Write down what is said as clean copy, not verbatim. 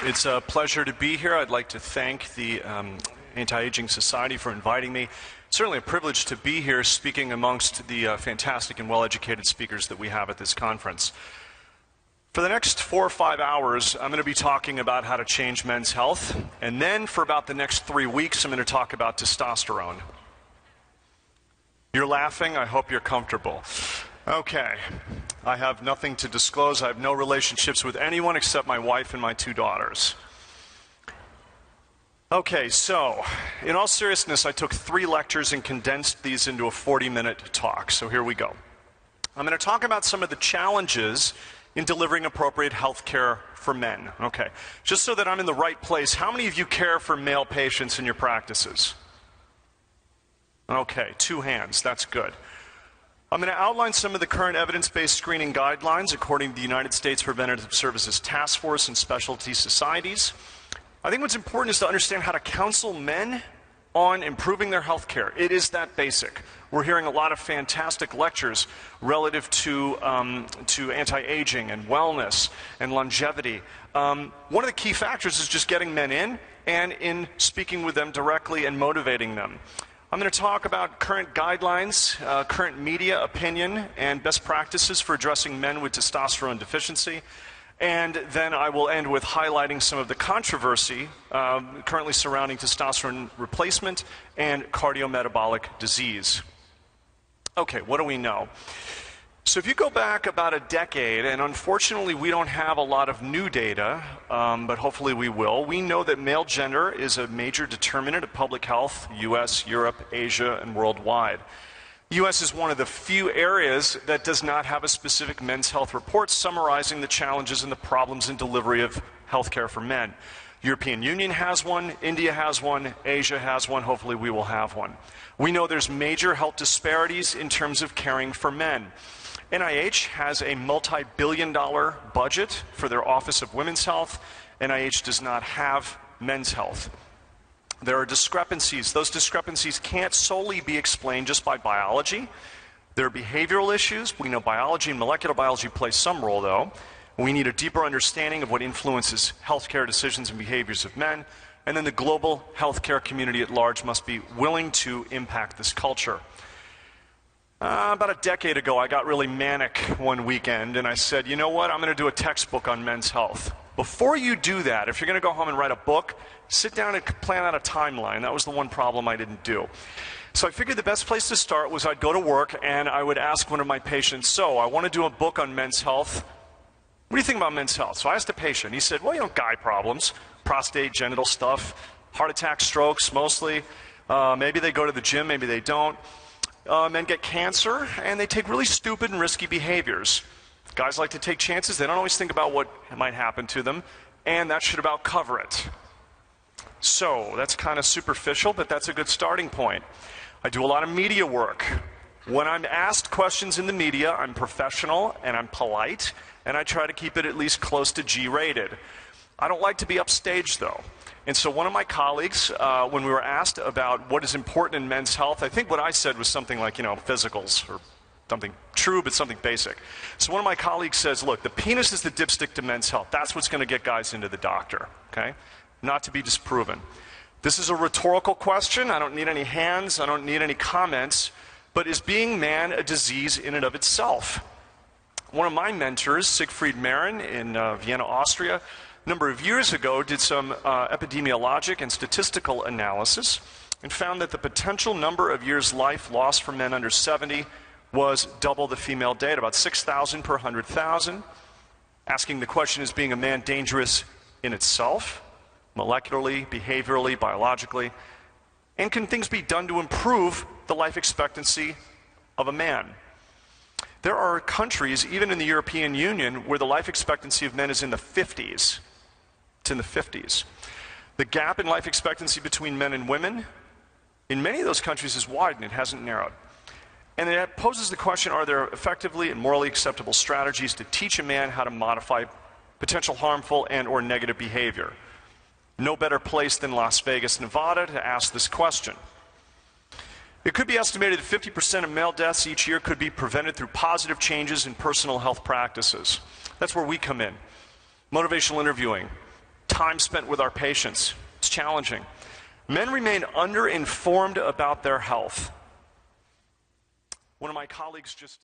It's a pleasure to be here. I'd like to thank the Anti-Aging Society for inviting me. It's certainly a privilege to be here speaking amongst the fantastic and well-educated speakers that we have at this conference. For the next 4 or 5 hours, I'm going to be talking about how to change men's health, and then for about the next 3 weeks, I'm going to talk about testosterone. You're laughing? I hope you're comfortable. Okay. I have nothing to disclose. I have no relationships with anyone except my wife and my 2 daughters. Okay, so, in all seriousness, I took 3 lectures and condensed these into a 40-minute talk. So here we go. I'm going to talk about some of the challenges in delivering appropriate health care for men. Okay, just so that I'm in the right place, how many of you care for male patients in your practices? Okay, 2 hands, that's good. I'm going to outline some of the current evidence-based screening guidelines according to the United States Preventative Services Task Force and specialty societies. I think what's important is to understand how to counsel men on improving their health care. It is that basic. We're hearing a lot of fantastic lectures relative to anti-aging and wellness and longevity. One of the key factors is just getting men in and in speaking with them directly and motivating them. I'm going to talk about current guidelines, current media opinion, and best practices for addressing men with testosterone deficiency. And then I will end with highlighting some of the controversy currently surrounding testosterone replacement and cardiometabolic disease. Okay, what do we know? So if you go back about a decade, and unfortunately we don't have a lot of new data, but hopefully we will, we know that male gender is a major determinant of public health, US, Europe, Asia, and worldwide. The US is one of the few areas that does not have a specific men's health report summarizing the challenges and the problems in delivery of health care for men. European Union has one, India has one, Asia has one, hopefully we will have one. We know there's major health disparities in terms of caring for men. NIH has a multi-billion-dollar budget for their Office of Women's Health. NIH does not have men's health. There are discrepancies. Those discrepancies can't solely be explained just by biology. There are behavioral issues. We know biology and molecular biology play some role, though. We need a deeper understanding of what influences healthcare decisions and behaviors of men. And then the global healthcare community at large must be willing to impact this culture. About a decade ago, I got really manic one weekend, and I said, you know what, I'm going to do a textbook on men's health. Before you do that, if you're going to go home and write a book, sit down and plan out a timeline. That was the one problem I didn't do. So I figured the best place to start was I'd go to work and I would ask one of my patients, so I want to do a book on men's health. What do you think about men's health? So I asked a patient. He said, well, you know, guy problems, prostate, genital stuff, heart attacks, strokes mostly. Maybe they go to the gym, maybe they don't. Men get cancer, and they take really stupid and risky behaviors. Guys like to take chances. They don't always think about what might happen to them, and that should about cover it. So that's kind of superficial, but that's a good starting point. I do a lot of media work. When I'm asked questions in the media, I'm professional and I'm polite, and I try to keep it at least close to G-rated. I don't like to be upstaged, though. And so one of my colleagues, when we were asked about what is important in men's health, I think what I said was something like, you know, physicals, or something true, but something basic. So one of my colleagues says, look, the penis is the dipstick to men's health. That's what's going to get guys into the doctor, okay? Not to be disproven. This is a rhetorical question. I don't need any hands. I don't need any comments. But is being man a disease in and of itself? One of my mentors, Siegfried Marin in Vienna, Austria, a number of years ago did some epidemiologic and statistical analysis and found that the potential number of years life lost for men under 70 was double the female data, about 6,000 per 100,000. Asking the question, is being a man dangerous in itself, molecularly, behaviorally, biologically? And can things be done to improve the life expectancy of a man? There are countries, even in the European Union, where the life expectancy of men is in the 50s. It's in the 50s. The gap in life expectancy between men and women, in many of those countries, has widened. It hasn't narrowed. And it poses the question, are there effectively and morally acceptable strategies to teach a man how to modify potential harmful and or negative behavior? No better place than Las Vegas, Nevada to ask this question. It could be estimated that 50% of male deaths each year could be prevented through positive changes in personal health practices. That's where we come in. Motivational interviewing, time spent with our patients. It's challenging. Men remain underinformed about their health. One of my colleagues just